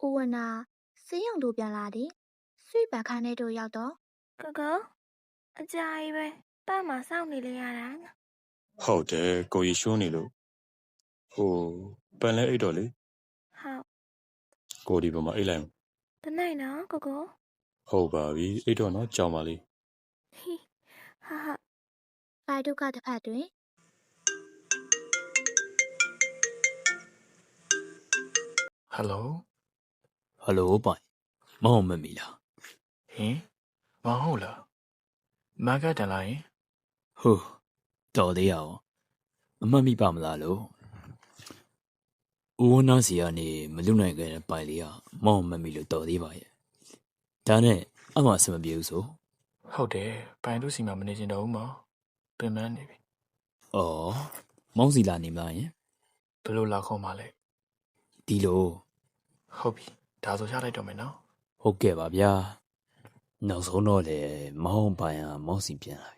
ကိုဝနာဆေးရုံတို့ပြန်လာတယ်ဆွေပန်ခါနဲ့တို့ရောက်တော့ ကိုအကြာကြီးပဲပတ်မှာစောင့်နေလေရတာ ဟုတ်တယ်ကိုကြီးရှုံးနေလို့ဟိုပန်လဲအိတ်တော့လေ ဟုတ် ကိုဒီပေါ်မှာအိတ်လိုက် တနိုင်နော်ကို ဟုတ်ပါပြီအိတ်တော့နော်ကြောင်ပါလေ ဟိဟာ ဖိုင်တို့ကတစ်ဖက်တွင် ဟယ်လို ဟယ်လိုပိုင်မောင်မမီလား ဟင်မဟုတ်လားမကတန်လာရင် ဟိုတော်သေးရအောင်အမှတ်မိပါမလားလို့ဦးဝနာစီကနေမလွတ်နိုင်ခဲ့တဲ့ပိုင်လေးကမောင်မမီလို့တော်သေးပါရဲ့ဒါနဲ့အမှအဆင်မပြေဘူးဆို ဟုတ်တယ်ပိုင်တို့စီမှာမနေချင်တော့ဘူးမောင်ပင်ပန်းနေပြီ ဩမောင်စီလာနေမလားယင် ဘယ်လိုလာခေါ်မှလဲ ဒီလို ဟုတ်ပြီဒါဆိုရလိုက်တော့မယ်နော် ဟုတ်ကဲ့ပါဗျာနောက်ဆုံးတော့လေမောင်ပိုင်ကမောင်စီပြန်လာပြီ